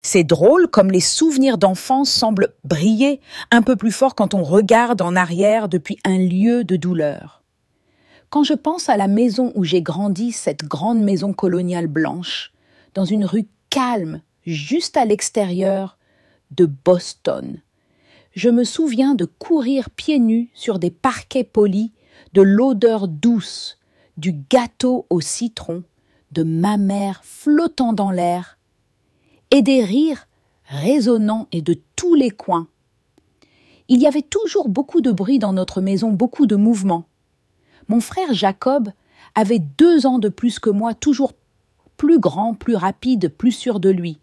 C'est drôle comme les souvenirs d'enfance semblent briller un peu plus fort quand on regarde en arrière depuis un lieu de douleur. Quand je pense à la maison où j'ai grandi, cette grande maison coloniale blanche, dans une rue calme, juste à l'extérieur de Boston, je me souviens de courir pieds nus sur des parquets polis, de l'odeur douce, du gâteau au citron, de ma mère flottant dans l'air, et des rires résonnants et de tous les coins. Il y avait toujours beaucoup de bruit dans notre maison, beaucoup de mouvements. Mon frère Jacob avait 2 ans de plus que moi, toujours plus grand, plus rapide, plus sûr de lui.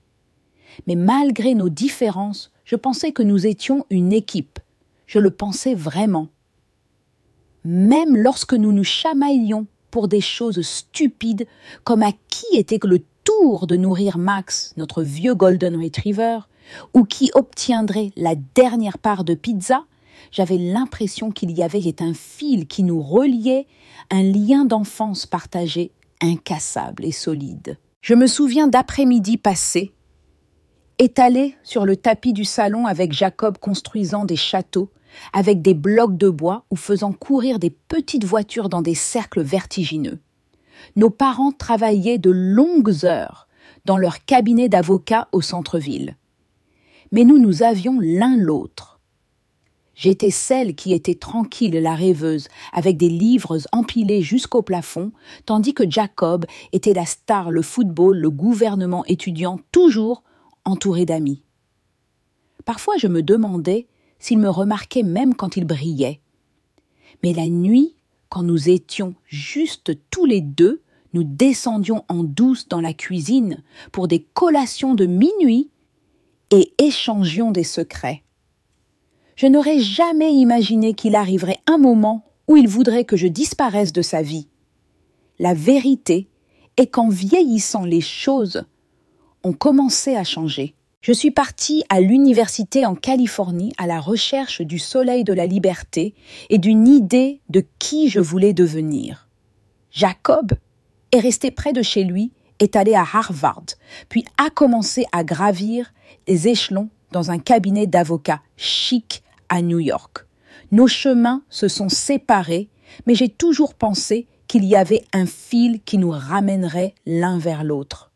Mais malgré nos différences, je pensais que nous étions une équipe. Je le pensais vraiment. Même lorsque nous nous chamaillions pour des choses stupides, comme à qui était le tour de nourrir Max, notre vieux Golden Retriever, ou qui obtiendrait la dernière part de pizza, j'avais l'impression qu'il y avait un fil qui nous reliait, un lien d'enfance partagé, incassable et solide. Je me souviens d'après-midi passés, étalés sur le tapis du salon avec Jacob construisant des châteaux, avec des blocs de bois ou faisant courir des petites voitures dans des cercles vertigineux. Nos parents travaillaient de longues heures dans leur cabinet d'avocat au centre-ville. Mais nous avions l'un l'autre. J'étais celle qui était tranquille, la rêveuse, avec des livres empilés jusqu'au plafond, tandis que Jacob était la star, le football, le gouvernement étudiant, toujours entouré d'amis. Parfois je me demandais s'il me remarquait même quand il brillait. Mais la nuit, quand nous étions juste tous les deux, nous descendions en douce dans la cuisine pour des collations de minuit et échangions des secrets. Je n'aurais jamais imaginé qu'il arriverait un moment où il voudrait que je disparaisse de sa vie. La vérité est qu'en vieillissant, les choses ont commencé à changer. Je suis partie à l'université en Californie à la recherche du soleil de la liberté et d'une idée de qui je voulais devenir. Jacob est resté près de chez lui, est allé à Harvard, puis a commencé à gravir les échelons dans un cabinet d'avocats chic à New York. Nos chemins se sont séparés, mais j'ai toujours pensé qu'il y avait un fil qui nous ramènerait l'un vers l'autre.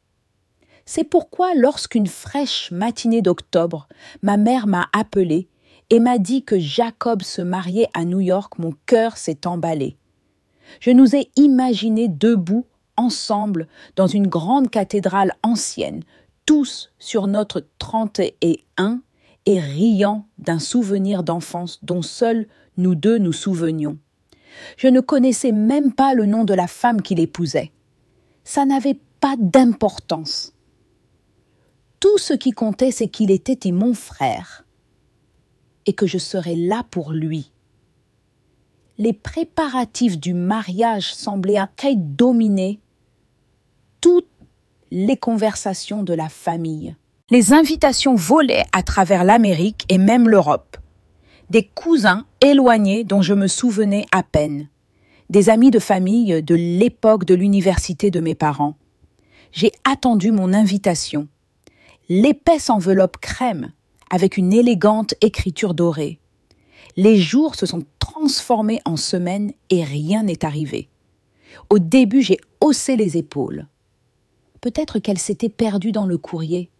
C'est pourquoi lorsqu'une fraîche matinée d'octobre, ma mère m'a appelée et m'a dit que Jacob se mariait à New York, mon cœur s'est emballé. Je nous ai imaginés debout, ensemble, dans une grande cathédrale ancienne, tous sur notre 31 et riant d'un souvenir d'enfance dont seuls nous deux nous souvenions. Je ne connaissais même pas le nom de la femme qui l'épousait. Ça n'avait pas d'importance. Tout ce qui comptait, c'est qu'il était mon frère et que je serais là pour lui. Les préparatifs du mariage semblaient dominer toutes les conversations de la famille. Les invitations volaient à travers l'Amérique et même l'Europe. Des cousins éloignés dont je me souvenais à peine. Des amis de famille de l'époque de l'université de mes parents. J'ai attendu mon invitation. L'épaisse enveloppe crème avec une élégante écriture dorée. Les jours se sont transformés en semaines et rien n'est arrivé. Au début, j'ai haussé les épaules. Peut-être qu'elle s'était perdue dans le courrier.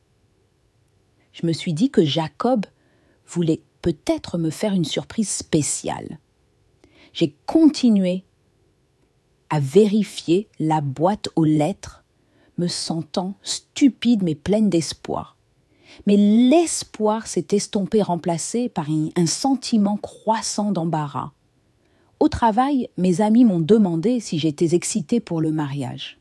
Je me suis dit que Jacob voulait peut-être me faire une surprise spéciale. J'ai continué à vérifier la boîte aux lettres, me sentant stupide mais pleine d'espoir. Mais l'espoir s'est estompé, remplacé par un sentiment croissant d'embarras. Au travail, mes amis m'ont demandé si j'étais excitée pour le mariage.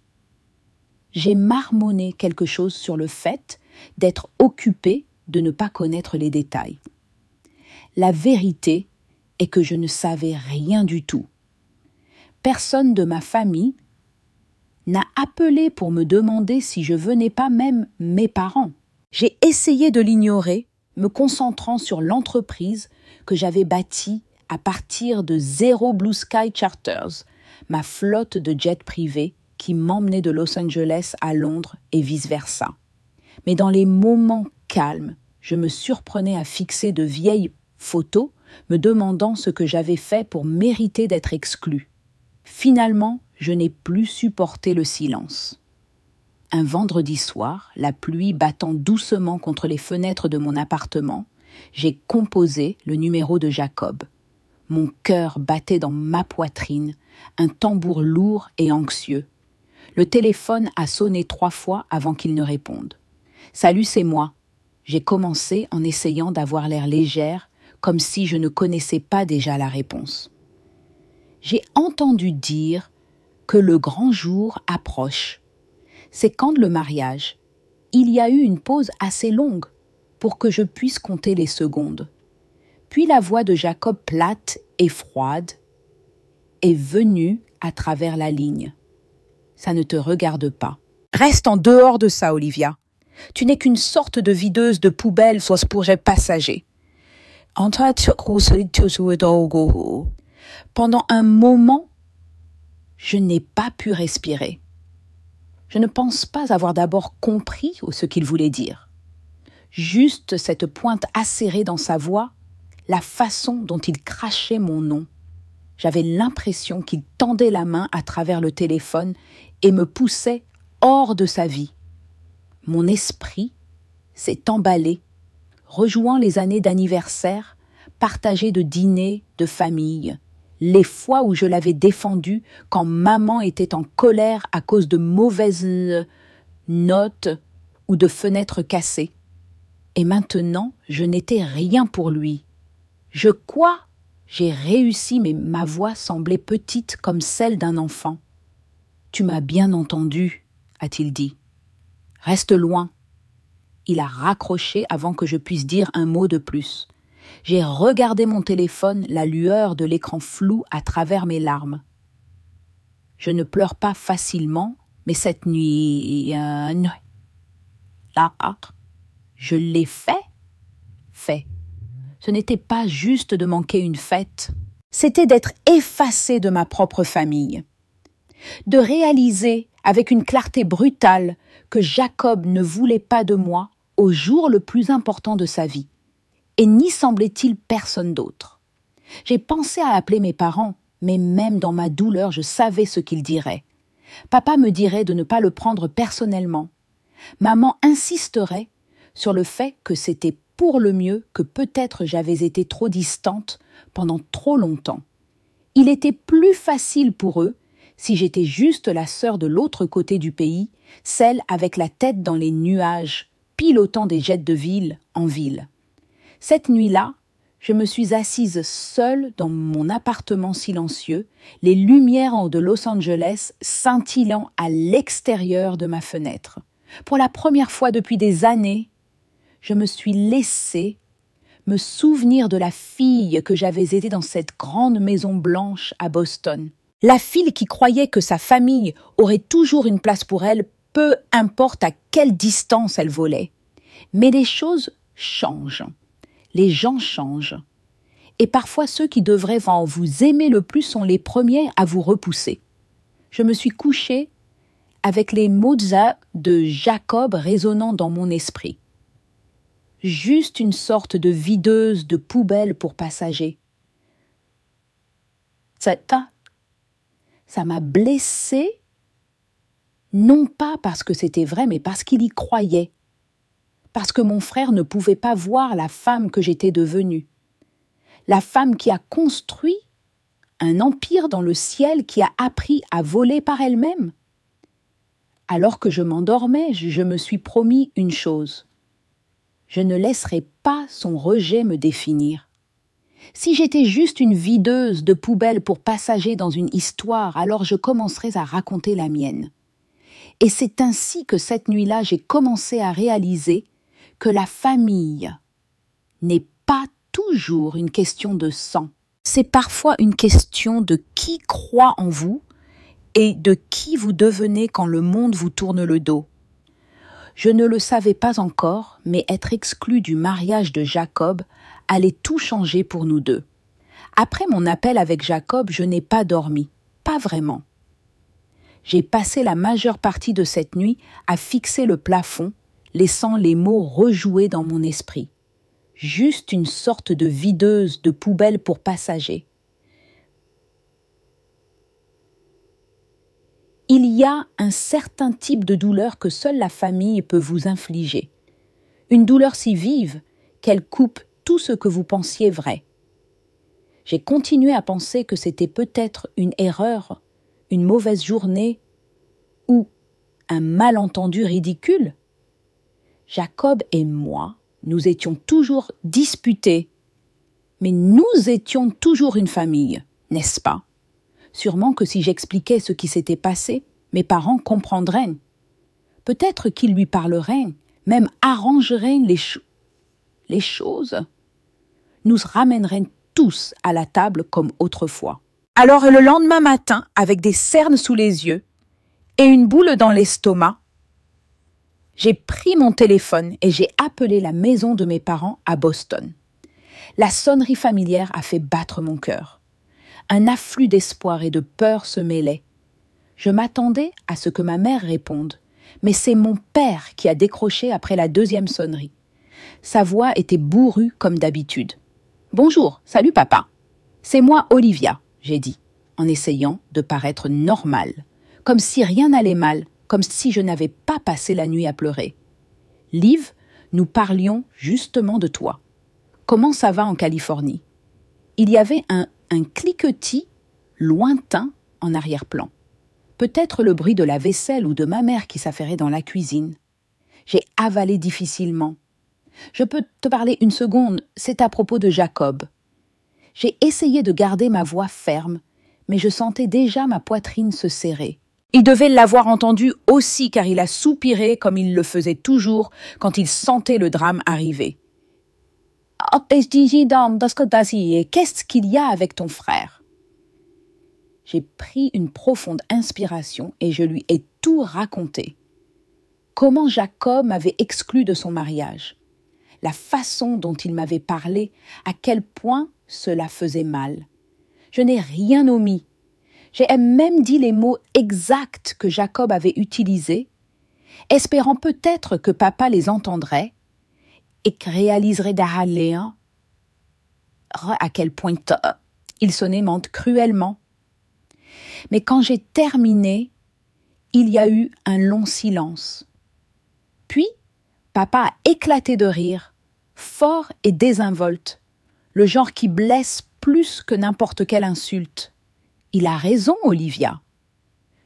J'ai marmonné quelque chose sur le fait d'être occupée, de ne pas connaître les détails. La vérité est que je ne savais rien du tout. Personne de ma famille n'a appelé pour me demander si je venais pas, même mes parents. J'ai essayé de l'ignorer, me concentrant sur l'entreprise que j'avais bâtie à partir de 0 Blue Sky Charters, ma flotte de jets privés qui m'emmenait de Los Angeles à Londres et vice-versa. Mais dans les moments calmes, je me surprenais à fixer de vieilles photos, me demandant ce que j'avais fait pour mériter d'être exclue. Finalement, je n'ai plus supporté le silence. Un vendredi soir, la pluie battant doucement contre les fenêtres de mon appartement, j'ai composé le numéro de Jacob. Mon cœur battait dans ma poitrine, un tambour lourd et anxieux. Le téléphone a sonné 3 fois avant qu'il ne réponde. « Salut, c'est moi !» J'ai commencé en essayant d'avoir l'air légère, comme si je ne connaissais pas déjà la réponse. J'ai entendu dire que le grand jour approche. C'est quand le mariage. Il y a eu une pause assez longue pour que je puisse compter les secondes. Puis la voix de Jacob plate et froide est venue à travers la ligne. Ça ne te regarde pas. Reste en dehors de ça, Olivia. Tu n'es qu'une sorte de videuse de poubelle sur ce projet passager. Pendant un moment, je n'ai pas pu respirer. Je ne pense pas avoir d'abord compris ce qu'il voulait dire. Juste cette pointe acérée dans sa voix, la façon dont il crachait mon nom. J'avais l'impression qu'il tendait la main à travers le téléphone et me poussait hors de sa vie. Mon esprit s'est emballé, rejouant les années d'anniversaire, partagées de dîners, de famille, les fois où je l'avais défendu quand maman était en colère à cause de mauvaises notes ou de fenêtres cassées. Et maintenant, je n'étais rien pour lui. Je crois, j'ai réussi, mais ma voix semblait petite comme celle d'un enfant. « Tu m'as bien entendu, a-t-il dit. « Reste loin. » Il a raccroché avant que je puisse dire un mot de plus. J'ai regardé mon téléphone, la lueur de l'écran flou à travers mes larmes. Je ne pleure pas facilement, mais cette nuit, là, je l'ai fait. Ce n'était pas juste de manquer une fête, c'était d'être effacée de ma propre famille. De réaliser avec une clarté brutale que Jacob ne voulait pas de moi au jour le plus important de sa vie. Et n'y semblait-il personne d'autre. J'ai pensé à appeler mes parents, mais même dans ma douleur, je savais ce qu'ils diraient. Papa me dirait de ne pas le prendre personnellement. Maman insisterait sur le fait que c'était pour le mieux, que peut-être j'avais été trop distante pendant trop longtemps. Il était plus facile pour eux si j'étais juste la sœur de l'autre côté du pays, celle avec la tête dans les nuages, pilotant des jets de ville en ville. Cette nuit-là, je me suis assise seule dans mon appartement silencieux, les lumières de Los Angeles scintillant à l'extérieur de ma fenêtre. Pour la première fois depuis des années, je me suis laissée me souvenir de la fille que j'avais été dans cette grande maison blanche à Boston. La fille qui croyait que sa famille aurait toujours une place pour elle, peu importe à quelle distance elle volait. Mais les choses changent. Les gens changent. Et parfois ceux qui devraient vous aimer le plus sont les premiers à vous repousser. Je me suis couchée avec les mots de Jacob résonnant dans mon esprit. Juste une sorte de videuse de poubelle pour passagers. Ça m'a blessée, non pas parce que c'était vrai, mais parce qu'il y croyait. Parce que mon frère ne pouvait pas voir la femme que j'étais devenue. La femme qui a construit un empire dans le ciel, qui a appris à voler par elle-même. Alors que je m'endormais, je me suis promis une chose. Je ne laisserai pas son rejet me définir. Si j'étais juste une videuse de poubelle pour passagers dans une histoire, alors je commencerais à raconter la mienne. Et c'est ainsi que cette nuit-là, j'ai commencé à réaliser que la famille n'est pas toujours une question de sang. C'est parfois une question de qui croit en vous et de qui vous devenez quand le monde vous tourne le dos. Je ne le savais pas encore, mais être exclu du mariage de Jacob allait tout changer pour nous deux. Après mon appel avec Jacob, je n'ai pas dormi. Pas vraiment. J'ai passé la majeure partie de cette nuit à fixer le plafond, laissant les mots rejouer dans mon esprit. Juste une sorte de videuse de poubelle pour passagers. Il y a un certain type de douleur que seule la famille peut vous infliger. Une douleur si vive qu'elle coupe tout ce que vous pensiez vrai. J'ai continué à penser que c'était peut-être une erreur, une mauvaise journée ou un malentendu ridicule. Jacob et moi, nous étions toujours disputés, mais nous étions toujours une famille, n'est-ce pas? Sûrement que si j'expliquais ce qui s'était passé, mes parents comprendraient. Peut-être qu'ils lui parleraient, même arrangeraient les choses. Nous ramèneraient tous à la table comme autrefois. Alors le lendemain matin, avec des cernes sous les yeux et une boule dans l'estomac, j'ai pris mon téléphone et j'ai appelé la maison de mes parents à Boston. La sonnerie familière a fait battre mon cœur. Un afflux d'espoir et de peur se mêlait. Je m'attendais à ce que ma mère réponde, mais c'est mon père qui a décroché après la deuxième sonnerie. Sa voix était bourrue comme d'habitude. « Bonjour, salut papa. C'est moi Olivia », j'ai dit, en essayant de paraître normale, comme si rien n'allait mal, comme si je n'avais pas passé la nuit à pleurer. « Liv, nous parlions justement de toi. Comment ça va en Californie ?» Il y avait un cliquetis lointain en arrière-plan. Peut-être le bruit de la vaisselle ou de ma mère qui s'affairait dans la cuisine. J'ai avalé difficilement. « Je peux te parler une seconde, c'est à propos de Jacob. » J'ai essayé de garder ma voix ferme, mais je sentais déjà ma poitrine se serrer. Il devait l'avoir entendu aussi car il a soupiré comme il le faisait toujours quand il sentait le drame arriver. « Qu'est-ce qu'il y a avec ton frère ?» J'ai pris une profonde inspiration et je lui ai tout raconté. Comment Jacob m'avait exclu de son mariage. La façon dont il m'avait parlé, à quel point cela faisait mal. Je n'ai rien omis. J'ai même dit les mots exacts que Jacob avait utilisés, espérant peut-être que papa les entendrait et que réaliserait d'Ahaléa à quel point il se aimante cruellement. Mais quand j'ai terminé, il y a eu un long silence. Puis, papa a éclaté de rire, fort et désinvolte, le genre qui blesse plus que n'importe quelle insulte. Il a raison, Olivia.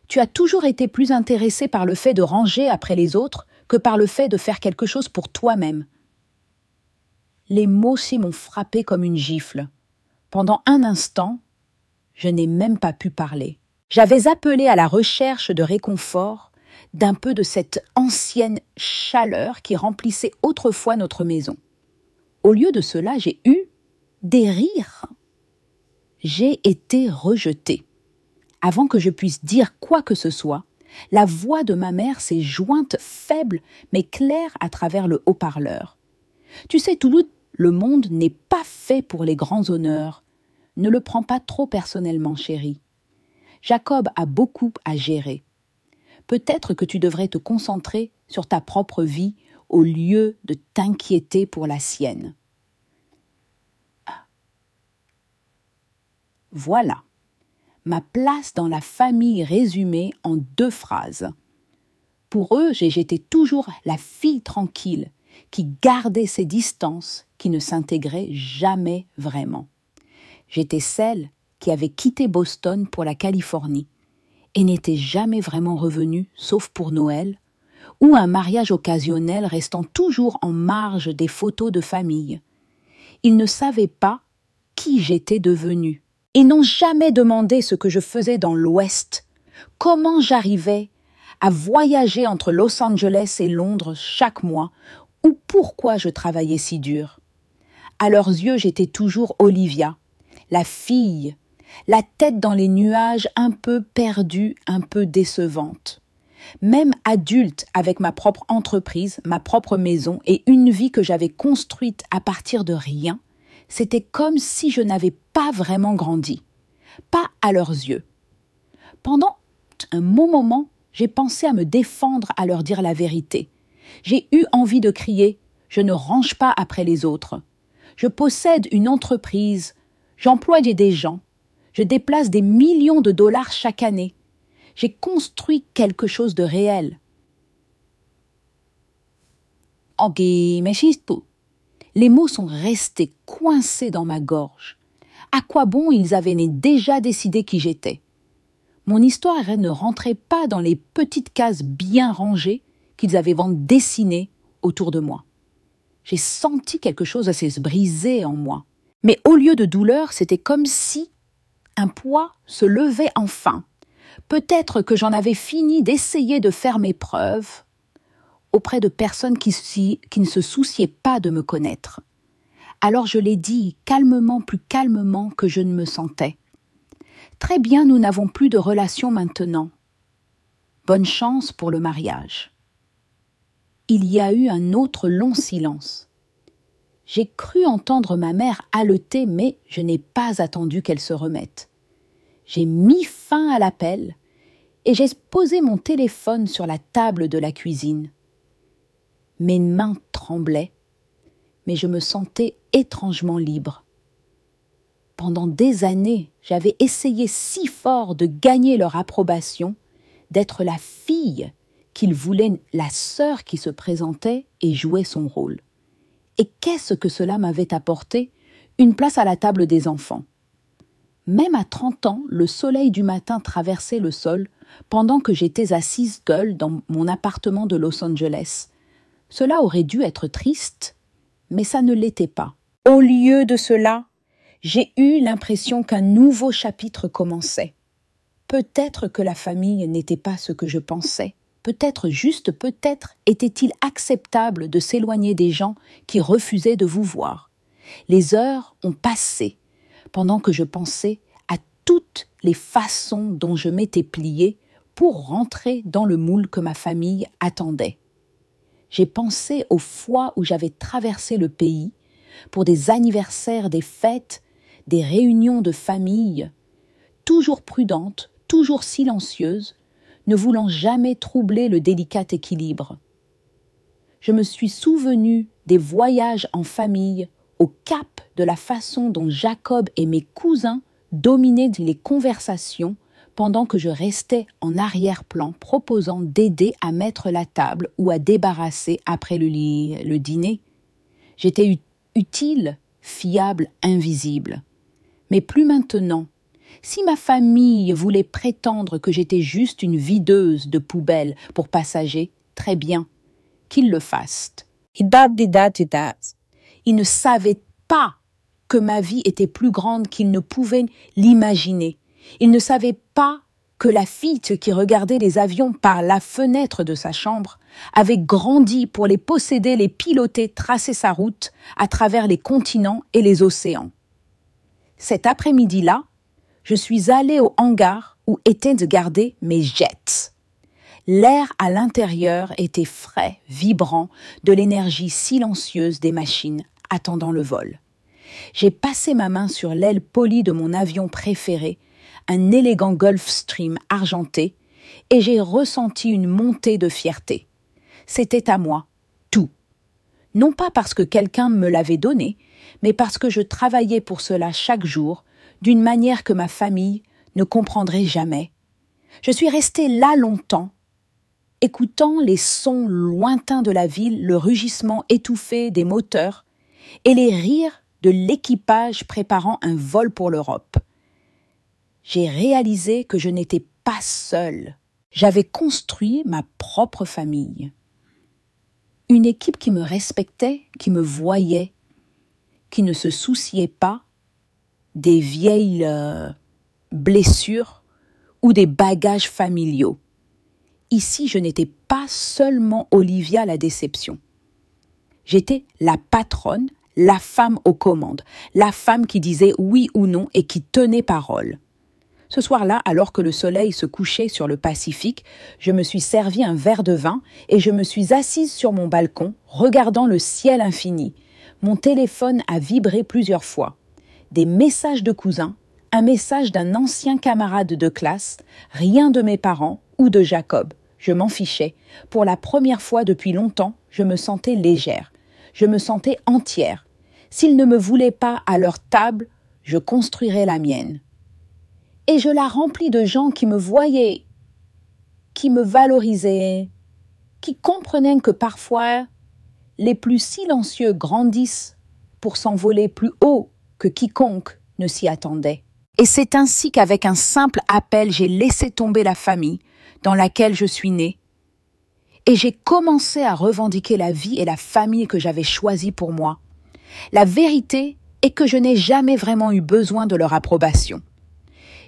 Tu as toujours été plus intéressée par le fait de ranger après les autres que par le fait de faire quelque chose pour toi-même. Les mots-ci m'ont frappé comme une gifle. Pendant un instant, je n'ai même pas pu parler. J'avais appelé à la recherche de réconfort, d'un peu de cette ancienne chaleur qui remplissait autrefois notre maison. Au lieu de cela, j'ai eu des rires. J'ai été rejetée. Avant que je puisse dire quoi que ce soit, la voix de ma mère s'est jointe faible mais claire à travers le haut-parleur. Tu sais, Toulouse, le monde n'est pas fait pour les grands honneurs. Ne le prends pas trop personnellement, chérie. Jacob a beaucoup à gérer. Peut-être que tu devrais te concentrer sur ta propre vie au lieu de t'inquiéter pour la sienne. Voilà, ma place dans la famille résumée en 2 phrases. Pour eux, j'étais toujours la fille tranquille, qui gardait ses distances, qui ne s'intégrait jamais vraiment. J'étais celle qui avait quitté Boston pour la Californie et n'était jamais vraiment revenue, sauf pour Noël, ou un mariage occasionnel restant toujours en marge des photos de famille. Ils ne savaient pas qui j'étais devenue. Ils n'ont jamais demandé ce que je faisais dans l'Ouest, comment j'arrivais à voyager entre Los Angeles et Londres chaque mois, ou pourquoi je travaillais si dur. À leurs yeux, j'étais toujours Olivia, la fille, la tête dans les nuages, un peu perdue, un peu décevante. Même adulte, avec ma propre entreprise, ma propre maison et une vie que j'avais construite à partir de rien, c'était comme si je n'avais pas vraiment grandi. Pas à leurs yeux. Pendant un bon moment, j'ai pensé à me défendre, à leur dire la vérité. J'ai eu envie de crier « Je ne range pas après les autres ». Je possède une entreprise, j'emploie des gens, je déplace des millions de dollars chaque année. J'ai construit quelque chose de réel. Les mots sont restés coincés dans ma gorge. À quoi bon ils avaient déjà décidé qui j'étais? Mon histoire ne rentrait pas dans les petites cases bien rangées qu'ils avaient dessinées autour de moi. J'ai senti quelque chose se briser en moi. Mais au lieu de douleur, c'était comme si un poids se levait enfin. Peut-être que j'en avais fini d'essayer de faire mes preuves auprès de personnes qui ne se souciaient pas de me connaître. Alors je l'ai dit calmement, plus calmement que je ne me sentais. Très bien, nous n'avons plus de relation maintenant. Bonne chance pour le mariage. Il y a eu un autre long silence. J'ai cru entendre ma mère haleter, mais je n'ai pas attendu qu'elle se remette. J'ai mis fin à l'appel et j'ai posé mon téléphone sur la table de la cuisine. Mes mains tremblaient, mais je me sentais étrangement libre. Pendant des années, j'avais essayé si fort de gagner leur approbation, d'être la fille qu'ils voulaient, la sœur qui se présentait et jouait son rôle. Et qu'est-ce que cela m'avait apporté? Une place à la table des enfants. Même à 30 ans, le soleil du matin traversait le sol pendant que j'étais assise seule dans mon appartement de Los Angeles. Cela aurait dû être triste, mais ça ne l'était pas. Au lieu de cela, j'ai eu l'impression qu'un nouveau chapitre commençait. Peut-être que la famille n'était pas ce que je pensais. Peut-être, juste peut-être, était-il acceptable de s'éloigner des gens qui refusaient de vous voir. Les heures ont passé pendant que je pensais à toutes les façons dont je m'étais pliée pour rentrer dans le moule que ma famille attendait. J'ai pensé aux fois où j'avais traversé le pays pour des anniversaires, des fêtes, des réunions de famille, toujours prudente, toujours silencieuse, ne voulant jamais troubler le délicat équilibre. Je me suis souvenu des voyages en famille au Cap, de la façon dont Jacob et mes cousins dominaient les conversations pendant que je restais en arrière-plan proposant d'aider à mettre la table ou à débarrasser après le dîner. J'étais utile, fiable, invisible. Mais plus maintenant. Si ma famille voulait prétendre que j'étais juste une videuse de poubelle pour passagers, très bien, qu'ils le fassent. Ils ne savaient pas que ma vie était plus grande qu'ils ne pouvaient l'imaginer. Ils ne savaient pas que la fille qui regardait les avions par la fenêtre de sa chambre avait grandi pour les posséder, les piloter, tracer sa route à travers les continents et les océans. Cet après-midi-là, je suis allée au hangar où étaient gardés mes jets. L'air à l'intérieur était frais, vibrant, de l'énergie silencieuse des machines attendant le vol. J'ai passé ma main sur l'aile polie de mon avion préféré, un élégant Gulfstream argenté, et j'ai ressenti une montée de fierté. C'était à moi, tout. Non pas parce que quelqu'un me l'avait donné, mais parce que je travaillais pour cela chaque jour, d'une manière que ma famille ne comprendrait jamais. Je suis restée là longtemps, écoutant les sons lointains de la ville, le rugissement étouffé des moteurs et les rires de l'équipage préparant un vol pour l'Europe. J'ai réalisé que je n'étais pas seule. J'avais construit ma propre famille. Une équipe qui me respectait, qui me voyait, qui ne se souciait pas des vieilles blessures ou des bagages familiaux. Ici, je n'étais pas seulement Olivia la déception. J'étais la patronne, la femme aux commandes, la femme qui disait oui ou non et qui tenait parole. Ce soir-là, alors que le soleil se couchait sur le Pacifique, je me suis servi un verre de vin et je me suis assise sur mon balcon, regardant le ciel infini. Mon téléphone a vibré plusieurs fois. Des messages de cousins, un message d'un ancien camarade de classe, rien de mes parents ou de Jacob. Je m'en fichais. Pour la première fois depuis longtemps, je me sentais légère, je me sentais entière. S'ils ne me voulaient pas à leur table, je construirais la mienne. Et je la remplis de gens qui me voyaient, qui me valorisaient, qui comprenaient que parfois les plus silencieux grandissent pour s'envoler plus haut que quiconque ne s'y attendait. Et c'est ainsi qu'avec un simple appel, j'ai laissé tomber la famille dans laquelle je suis née et j'ai commencé à revendiquer la vie et la famille que j'avais choisie pour moi. La vérité est que je n'ai jamais vraiment eu besoin de leur approbation.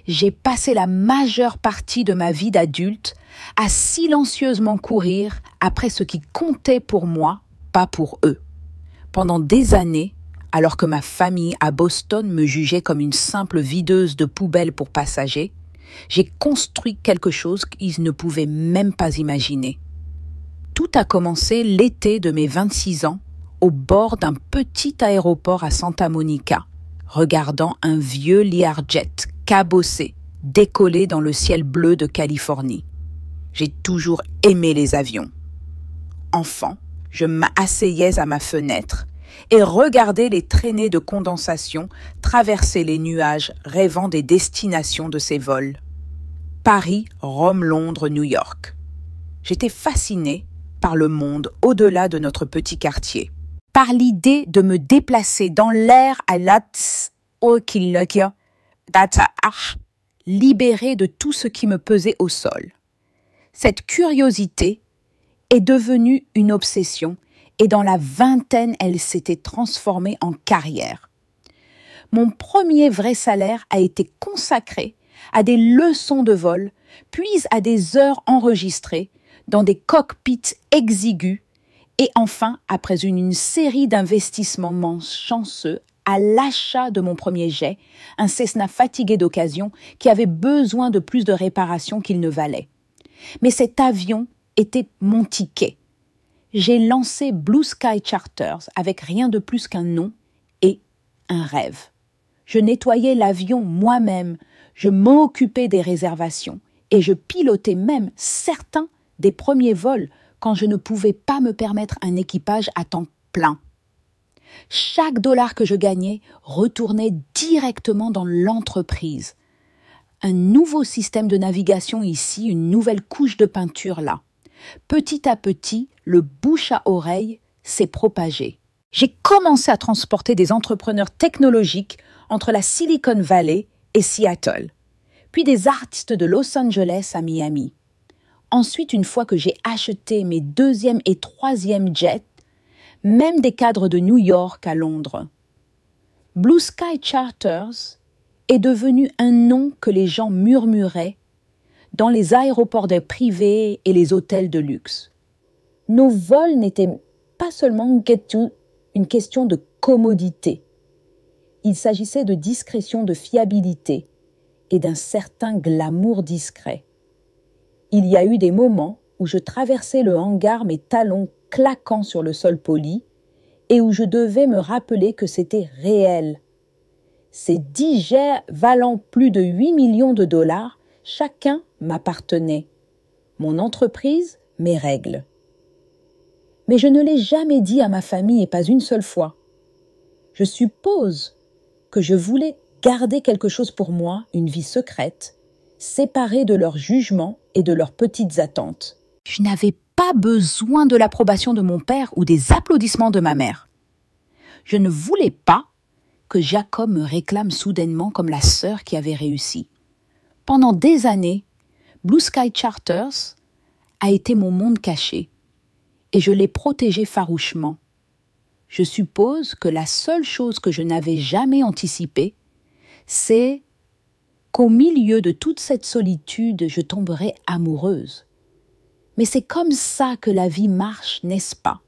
J'ai passé la majeure partie de ma vie d'adulte à silencieusement courir après ce qui comptait pour moi, pas pour eux. Pendant des années, alors que ma famille à Boston me jugeait comme une simple videuse de poubelle pour passagers, j'ai construit quelque chose qu'ils ne pouvaient même pas imaginer. Tout a commencé l'été de mes 26 ans, au bord d'un petit aéroport à Santa Monica, regardant un vieux Learjet cabossé décoller dans le ciel bleu de Californie. J'ai toujours aimé les avions. Enfant, je m'asseyais à ma fenêtre et regardais les traînées de condensation traverser les nuages, rêvant des destinations de ces vols. Paris, Rome, Londres, New York. J'étais fascinée par le monde au-delà de notre petit quartier, par l'idée de me déplacer dans l'air à libérée de tout ce qui me pesait au sol. Cette curiosité est devenue une obsession et dans la vingtaine, elle s'était transformée en carrière. Mon premier vrai salaire a été consacré à des leçons de vol, puis à des heures enregistrées dans des cockpits exigus et enfin, après une série d'investissements chanceux, à l'achat de mon premier jet, un Cessna fatigué d'occasion qui avait besoin de plus de réparations qu'il ne valait. Mais cet avion était mon ticket. J'ai lancé Blue Sky Charters avec rien de plus qu'un nom et un rêve. Je nettoyais l'avion moi-même, je m'occupais des réservations et je pilotais même certains des premiers vols quand je ne pouvais pas me permettre un équipage à temps plein. Chaque dollar que je gagnais retournait directement dans l'entreprise. Un nouveau système de navigation ici, une nouvelle couche de peinture là. Petit à petit, le bouche à oreille s'est propagé. J'ai commencé à transporter des entrepreneurs technologiques entre la Silicon Valley et Seattle, puis des artistes de Los Angeles à Miami. Ensuite, une fois que j'ai acheté mes deuxième et troisième jets, même des cadres de New York à Londres. Blue Sky Charters est devenu un nom que les gens murmuraient dans les aéroports privés et les hôtels de luxe. Nos vols n'étaient pas seulement une question de commodité. Il s'agissait de discrétion, de fiabilité et d'un certain glamour discret. Il y a eu des moments où je traversais le hangar, mes talons claquant sur le sol poli, et où je devais me rappeler que c'était réel. Ces 10 jets valant plus de 8 millions de dollars, chacun m'appartenait. Mon entreprise, mes règles. Mais je ne l'ai jamais dit à ma famille et pas une seule fois. Je suppose que je voulais garder quelque chose pour moi, une vie secrète, séparée de leurs jugements et de leurs petites attentes. Je n'avais pas besoin de l'approbation de mon père ou des applaudissements de ma mère. Je ne voulais pas que Jacob me réclame soudainement comme la sœur qui avait réussi. Pendant des années, Blue Sky Charters a été mon monde caché et je l'ai protégé farouchement. Je suppose que la seule chose que je n'avais jamais anticipée, c'est qu'au milieu de toute cette solitude, je tomberais amoureuse. Mais c'est comme ça que la vie marche, n'est-ce pas?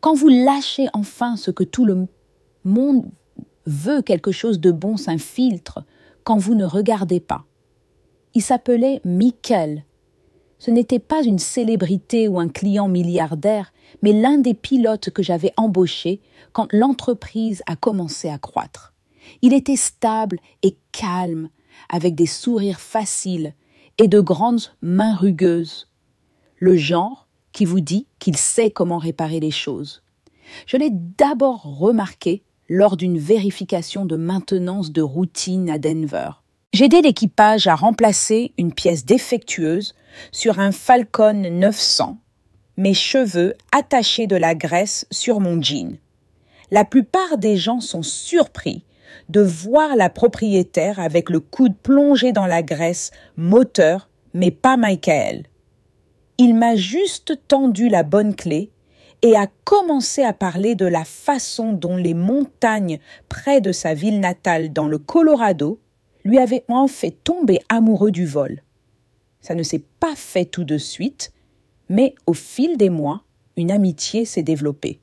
Quand vous lâchez enfin ce que tout le monde veut, quelque chose de bon s'infiltre, quand vous ne regardez pas. Il s'appelait Michael. Ce n'était pas une célébrité ou un client milliardaire, mais l'un des pilotes que j'avais embauché quand l'entreprise a commencé à croître. Il était stable et calme, avec des sourires faciles et de grandes mains rugueuses. Le genre qui vous dit qu'il sait comment réparer les choses. Je l'ai d'abord remarqué lors d'une vérification de maintenance de routine à Denver. J'ai aidé l'équipage à remplacer une pièce défectueuse sur un Falcon 900, mes cheveux attachés de la graisse sur mon jean. La plupart des gens sont surpris de voir la propriétaire avec le coude plongé dans la graisse moteur, mais pas Michael. Il m'a juste tendu la bonne clé et a commencé à parler de la façon dont les montagnes près de sa ville natale dans le Colorado lui avaient en fait tomber amoureux du vol. Ça ne s'est pas fait tout de suite, mais au fil des mois, une amitié s'est développée.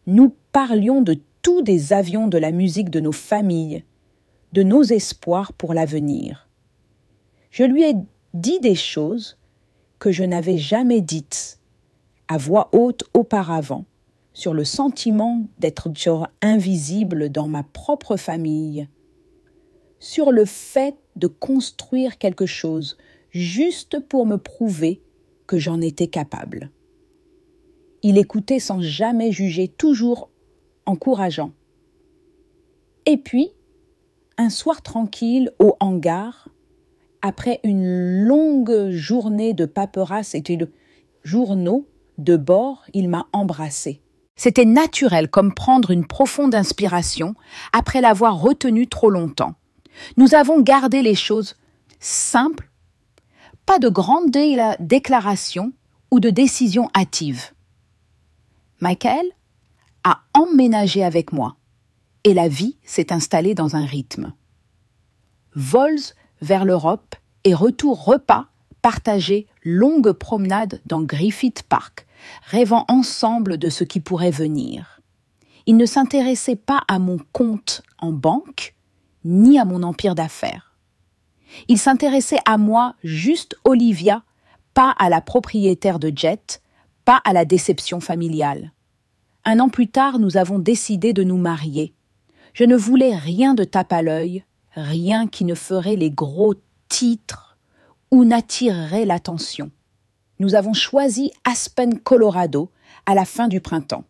Nous parlions de tous des avions, de la musique de nos familles, de nos espoirs pour l'avenir. Je lui ai dit des choses que je n'avais jamais dites à voix haute auparavant, sur le sentiment d'être invisible dans ma propre famille, sur le fait de construire quelque chose juste pour me prouver que j'en étais capable. Il écoutait sans jamais juger, toujours encourageant. Et puis, un soir tranquille au hangar, après une longue journée de paperasse et de journaux de bord, il m'a embrassée. C'était naturel, comme prendre une profonde inspiration après l'avoir retenue trop longtemps. Nous avons gardé les choses simples, pas de grandes déclarations ou de décisions hâtives. Michael a emménagé avec moi et la vie s'est installée dans un rythme. Vols vers l'Europe et retour repas partagés, longues promenades dans Griffith Park, rêvant ensemble de ce qui pourrait venir. Il ne s'intéressait pas à mon compte en banque, ni à mon empire d'affaires. Il s'intéressait à moi, juste Olivia, pas à la propriétaire de jet, pas à la déception familiale. Un an plus tard, nous avons décidé de nous marier. Je ne voulais rien de tape à l'œil, rien qui ne ferait les gros titres ou n'attirerait l'attention. Nous avons choisi Aspen, Colorado, à la fin du printemps.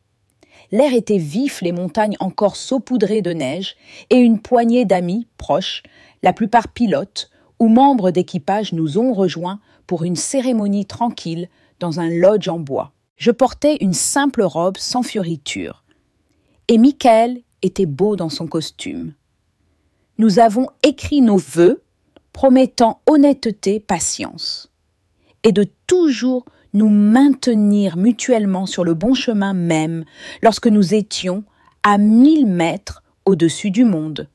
L'air était vif, les montagnes encore saupoudrées de neige, et une poignée d'amis proches, la plupart pilotes ou membres d'équipage, nous ont rejoints pour une cérémonie tranquille dans un lodge en bois. Je portais une simple robe sans fioriture, et Michael était beau dans son costume. Nous avons écrit nos vœux, promettant honnêteté, patience, et de toujours nous maintenir mutuellement sur le bon chemin même lorsque nous étions à 1000 mètres au-dessus du monde.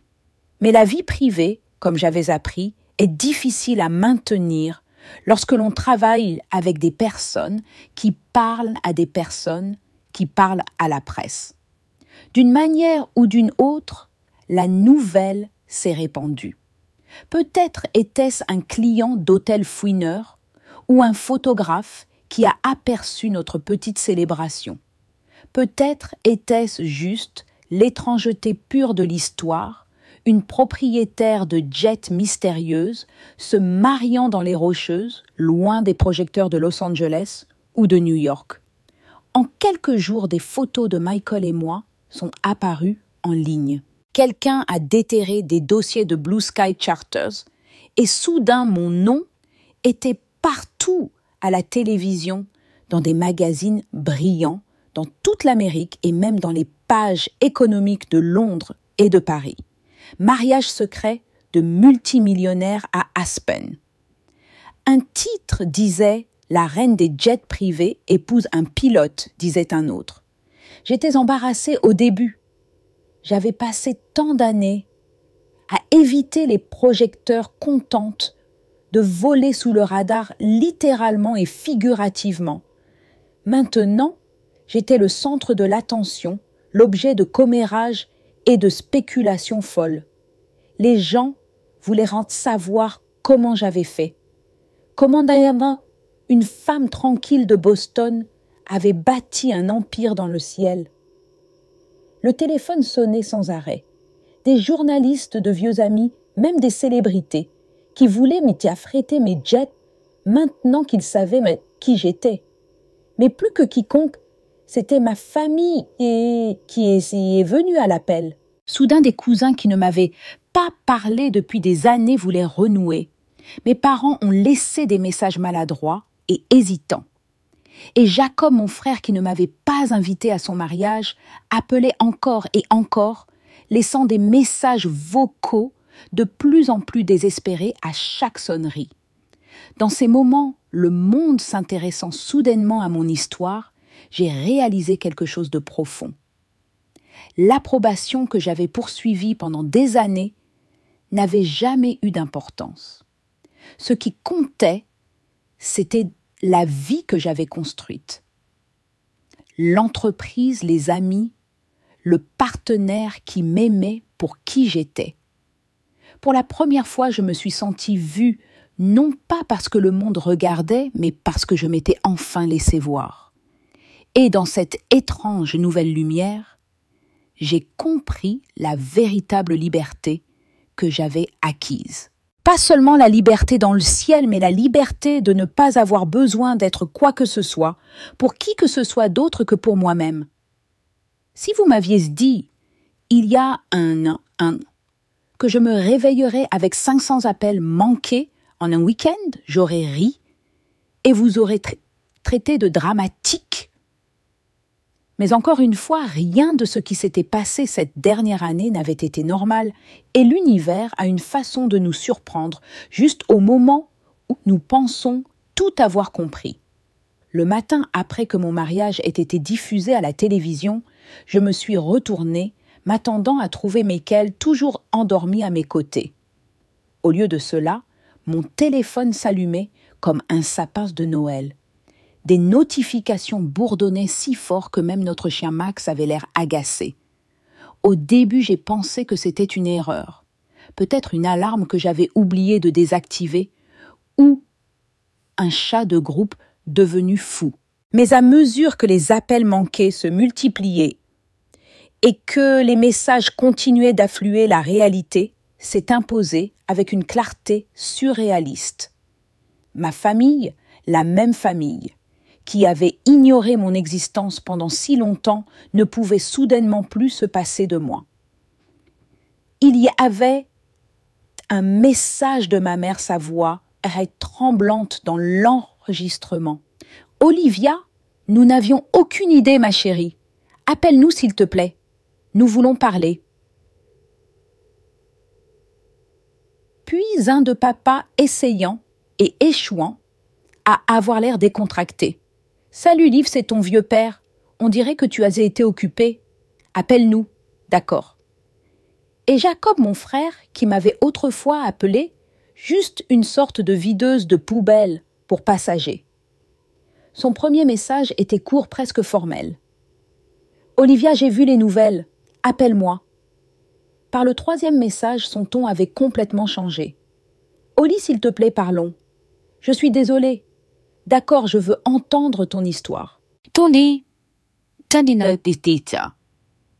Mais la vie privée, comme j'avais appris, est difficile à maintenir lorsque l'on travaille avec des personnes qui parlent à des personnes qui parlent à la presse. D'une manière ou d'une autre, la nouvelle s'est répandue. Peut-être était-ce un client d'hôtel fouineur ou un photographe qui a aperçu notre petite célébration. Peut-être était-ce juste l'étrangeté pure de l'histoire, une propriétaire de jet mystérieuse se mariant dans les Rocheuses, loin des projecteurs de Los Angeles ou de New York. En quelques jours, des photos de Michael et moi sont apparues en ligne. Quelqu'un a déterré des dossiers de Blue Sky Charters et soudain mon nom était partout à la télévision, dans des magazines brillants, dans toute l'Amérique et même dans les pages économiques de Londres et de Paris. Mariage secret de multimillionnaire à Aspen. Un titre disait « La reine des jets privés épouse un pilote », disait un autre. J'étais embarrassée au début. J'avais passé tant d'années à éviter les projecteurs, contente de voler sous le radar littéralement et figurativement. Maintenant, j'étais le centre de l'attention, l'objet de commérages et de spéculations folles. Les gens voulaient savoir comment j'avais fait. Comment d'ailleurs une femme tranquille de Boston avait bâti un empire dans le ciel. Le téléphone sonnait sans arrêt. Des journalistes, de vieux amis, même des célébrités, qui voulaient m'affréter mes jets maintenant qu'ils savaient qui j'étais. Mais plus que quiconque, c'était ma famille qui est venue à l'appel. Soudain, des cousins qui ne m'avaient pas parlé depuis des années voulaient renouer. Mes parents ont laissé des messages maladroits et hésitants. Et Jacob, mon frère, qui ne m'avait pas invité à son mariage, appelait encore et encore, laissant des messages vocaux de plus en plus désespérés à chaque sonnerie. Dans ces moments, le monde s'intéressant soudainement à mon histoire, j'ai réalisé quelque chose de profond. L'approbation que j'avais poursuivie pendant des années n'avait jamais eu d'importance. Ce qui comptait, c'était la vie que j'avais construite. L'entreprise, les amis, le partenaire qui m'aimait pour qui j'étais. Pour la première fois, je me suis sentie vue, non pas parce que le monde regardait, mais parce que je m'étais enfin laissée voir. Et dans cette étrange nouvelle lumière, j'ai compris la véritable liberté que j'avais acquise. Pas seulement la liberté dans le ciel, mais la liberté de ne pas avoir besoin d'être quoi que ce soit, pour qui que ce soit d'autre que pour moi-même. Si vous m'aviez dit, il y a un an, que je me réveillerais avec 500 appels manqués en un week-end, j'aurais ri et vous aurez traité de dramatique. Mais encore une fois, rien de ce qui s'était passé cette dernière année n'avait été normal et l'univers a une façon de nous surprendre juste au moment où nous pensons tout avoir compris. Le matin après que mon mariage ait été diffusé à la télévision, je me suis retournée, m'attendant à trouver Michael toujours endormi à mes côtés. Au lieu de cela, mon téléphone s'allumait comme un sapin de Noël. Des notifications bourdonnaient si fort que même notre chien Max avait l'air agacé. Au début, j'ai pensé que c'était une erreur, peut-être une alarme que j'avais oublié de désactiver, ou un chat de groupe devenu fou. Mais à mesure que les appels manqués se multipliaient et que les messages continuaient d'affluer, la réalité s'est imposée avec une clarté surréaliste. Ma famille, la même famille, qui avait ignoré mon existence pendant si longtemps, ne pouvait soudainement plus se passer de moi. Il y avait un message de ma mère, sa voix était tremblante dans l'enregistrement. « Olivia, nous n'avions aucune idée, ma chérie. Appelle-nous s'il te plaît. Nous voulons parler. » Puis un de papa essayant et échouant à avoir l'air décontracté. « Salut Liv, c'est ton vieux père. On dirait que tu as été occupé. Appelle-nous. » « D'accord. » Et Jacob, mon frère, qui m'avait autrefois appelé juste une sorte de videuse de poubelle pour passagers. Son premier message était court, presque formel. « Olivia, j'ai vu les nouvelles. Appelle-moi. » Par le troisième message, son ton avait complètement changé. « Oli, s'il te plaît, parlons. Je suis désolée. D'accord, je veux entendre ton histoire. » Tony,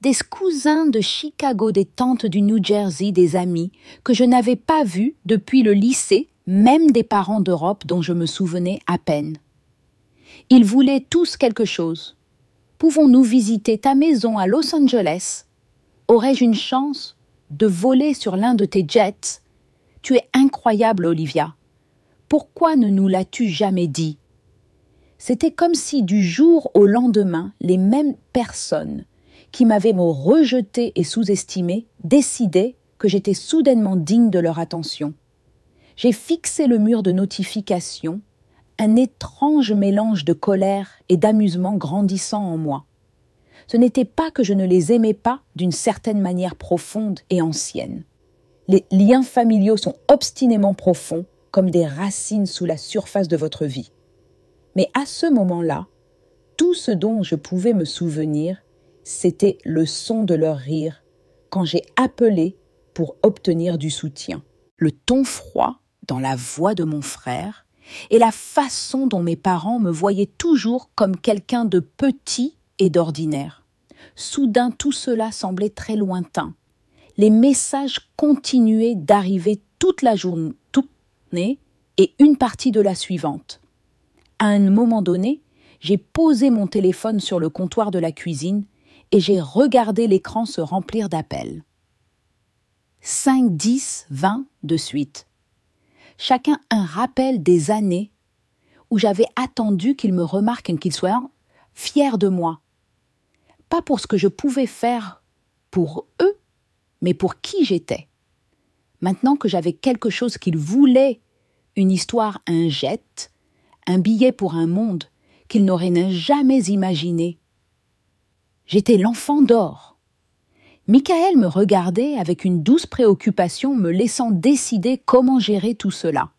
des cousins de Chicago, des tantes du New Jersey, des amis que je n'avais pas vus depuis le lycée, même des parents d'Europe dont je me souvenais à peine. Ils voulaient tous quelque chose. Pouvons-nous visiter ta maison à Los Angeles? Aurais-je une chance de voler sur l'un de tes jets? Tu es incroyable, Olivia. Pourquoi ne nous l'as-tu jamais dit? C'était comme si du jour au lendemain, les mêmes personnes qui m'avaient rejeté et sous-estimé décidaient que j'étais soudainement digne de leur attention. J'ai fixé le mur de notifications, un étrange mélange de colère et d'amusement grandissant en moi. Ce n'était pas que je ne les aimais pas d'une certaine manière profonde et ancienne. Les liens familiaux sont obstinément profonds, comme des racines sous la surface de votre vie. Mais à ce moment-là, tout ce dont je pouvais me souvenir, c'était le son de leur rire quand j'ai appelé pour obtenir du soutien. Le ton froid dans la voix de mon frère et la façon dont mes parents me voyaient toujours comme quelqu'un de petit et d'ordinaire. Soudain, tout cela semblait très lointain. Les messages continuaient d'arriver toute la journée et une partie de la suivante. À un moment donné, J'ai posé mon téléphone sur le comptoir de la cuisine et j'ai regardé l'écran se remplir d'appels. 5, 10, 20 de suite. Chacun un rappel des années où j'avais attendu qu'ils me remarquent et qu'ils soient fiers de moi. Pas pour ce que je pouvais faire pour eux, mais pour qui j'étais. Maintenant que j'avais quelque chose qu'ils voulaient, une histoire, un jet, un billet pour un monde qu'ils n'auraient jamais imaginé. J'étais l'enfant d'or. Michael me regardait avec une douce préoccupation, me laissant décider comment gérer tout cela.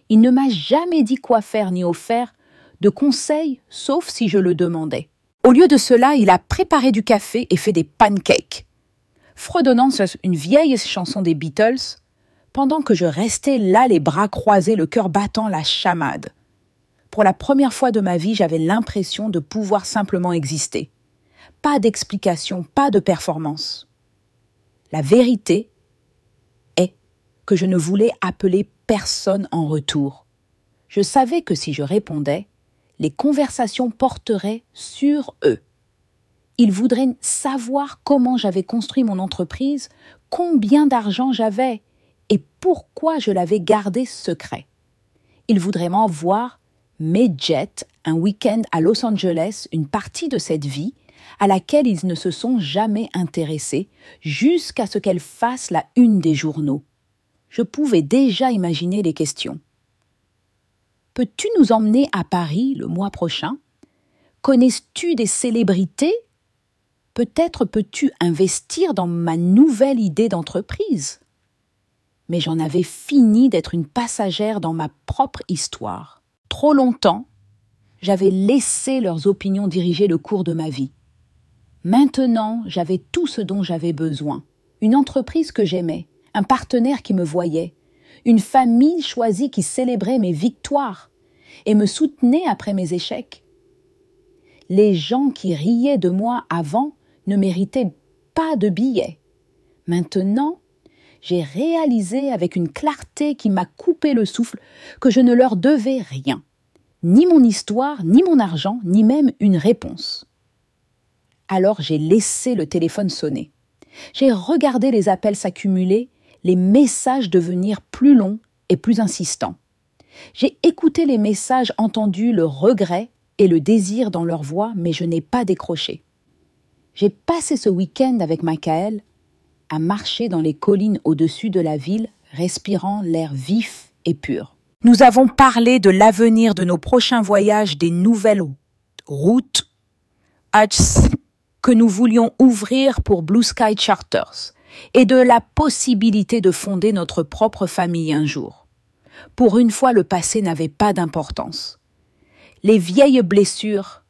Il ne m'a jamais dit quoi faire ni offert de conseils, sauf si je le demandais. Au lieu de cela, il a préparé du café et fait des pancakes, fredonnant une vieille chanson des Beatles, pendant que je restais là, les bras croisés, le cœur battant, la chamade. Pour la première fois de ma vie, j'avais l'impression de pouvoir simplement exister. Pas d'explication, pas de performance. La vérité est que je ne voulais appeler personne en retour. Je savais que si je répondais, les conversations porteraient sur eux. Ils voudraient savoir comment j'avais construit mon entreprise, combien d'argent j'avais et pourquoi je l'avais gardé secret. Ils voudraient m'en voir mes jets, un week-end à Los Angeles, une partie de cette vie à laquelle ils ne se sont jamais intéressés, jusqu'à ce qu'elle fasse la une des journaux. Je pouvais déjà imaginer les questions. Peux-tu nous emmener à Paris le mois prochain? Connais-tu des célébrités? Peut-être peux-tu investir dans ma nouvelle idée d'entreprise? Mais j'en avais fini d'être une passagère dans ma propre histoire. Trop longtemps, j'avais laissé leurs opinions diriger le cours de ma vie. Maintenant, j'avais tout ce dont j'avais besoin. Une entreprise que j'aimais, un partenaire qui me voyait, une famille choisie qui célébrait mes victoires et me soutenait après mes échecs. Les gens qui riaient de moi avant ne méritaient pas de billets. Maintenant, j'ai réalisé avec une clarté qui m'a coupé le souffle que je ne leur devais rien. Ni mon histoire, ni mon argent, ni même une réponse. Alors j'ai laissé le téléphone sonner. J'ai regardé les appels s'accumuler, les messages devenir plus longs et plus insistants. J'ai écouté les messages, entendu le regret et le désir dans leur voix, mais je n'ai pas décroché. J'ai passé ce week-end avec Michael à marcher dans les collines au-dessus de la ville, respirant l'air vif et pur. Nous avons parlé de l'avenir de nos prochains voyages, des nouvelles routes que nous voulions ouvrir pour Blue Sky Charters et de la possibilité de fonder notre propre famille un jour. Pour une fois, le passé n'avait pas d'importance. Les vieilles blessures,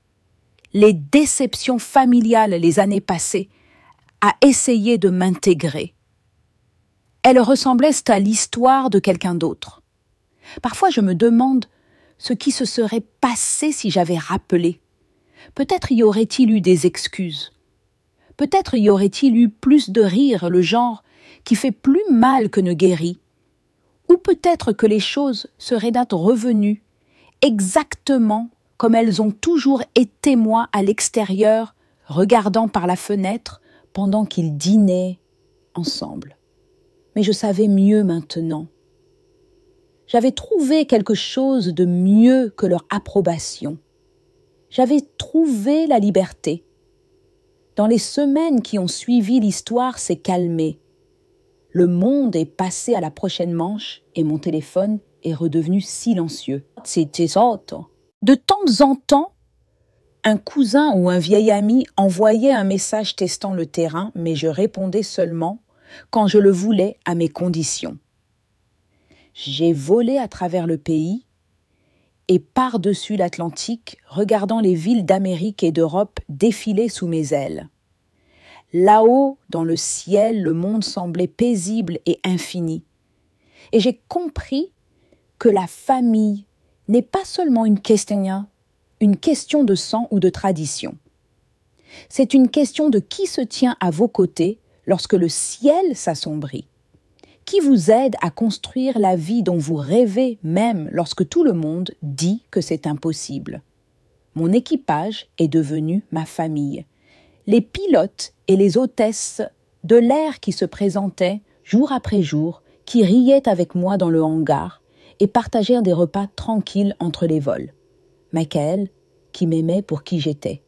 les déceptions familiales les années passées, a essayé de m'intégrer. Elles ressemblaient à l'histoire de quelqu'un d'autre. Parfois, je me demande ce qui se serait passé si j'avais rappelé. Peut-être y aurait-il eu des excuses. Peut-être y aurait-il eu plus de rire, le genre qui fait plus mal que ne guérit. Ou peut-être que les choses seraient revenues exactement comme elles ont toujours été moi à l'extérieur, regardant par la fenêtre pendant qu'ils dînaient ensemble. Mais je savais mieux maintenant. J'avais trouvé quelque chose de mieux que leur approbation. J'avais trouvé la liberté. Dans les semaines qui ont suivi, l'histoire s'est calmée. Le monde est passé à la prochaine manche et mon téléphone est redevenu silencieux. C'était autre. De temps en temps, un cousin ou un vieil ami envoyait un message testant le terrain, mais je répondais seulement quand je le voulais à mes conditions. J'ai volé à travers le pays et par-dessus l'Atlantique, regardant les villes d'Amérique et d'Europe défiler sous mes ailes. Là-haut, dans le ciel, le monde semblait paisible et infini. Et j'ai compris que la famille n'est pas seulement une question de sang ou de tradition. C'est une question de qui se tient à vos côtés lorsque le ciel s'assombrit. Qui vous aide à construire la vie dont vous rêvez même lorsque tout le monde dit que c'est impossible. Mon équipage est devenu ma famille. Les pilotes et les hôtesses de l'air qui se présentaient jour après jour, qui riaient avec moi dans le hangar et partagèrent des repas tranquilles entre les vols. Michael, qui m'aimait pour qui j'étais.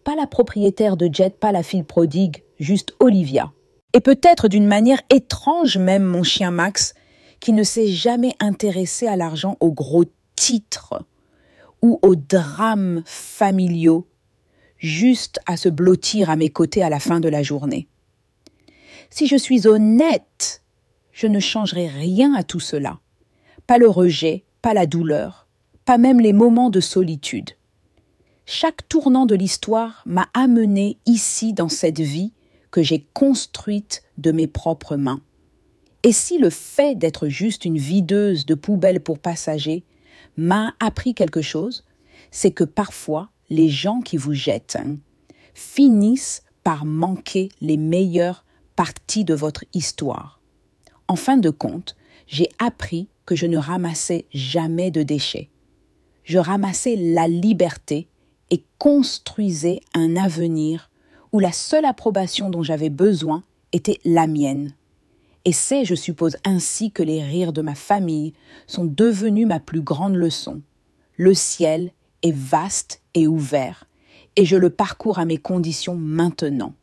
Pas la propriétaire de jet, pas la fille prodigue, juste Olivia. Et peut-être d'une manière étrange même mon chien Max, qui ne s'est jamais intéressé à l'argent, aux gros titres ou aux drames familiaux, juste à se blottir à mes côtés à la fin de la journée. Si je suis honnête, je ne changerai rien à tout cela. Pas le rejet, pas la douleur, pas même les moments de solitude. Chaque tournant de l'histoire m'a amené ici dans cette vie que j'ai construite de mes propres mains. Et si le fait d'être juste une videuse de poubelles pour passagers m'a appris quelque chose, c'est que parfois, les gens qui vous jettent finissent par manquer les meilleures parties de votre histoire. En fin de compte, j'ai appris que je ne ramassais jamais de déchets. Je ramassais la liberté et construisais un avenir où la seule approbation dont j'avais besoin était la mienne. Et c'est, je suppose, ainsi que les rires de ma famille sont devenus ma plus grande leçon. Le ciel est vaste et ouvert, et je le parcours à mes conditions maintenant.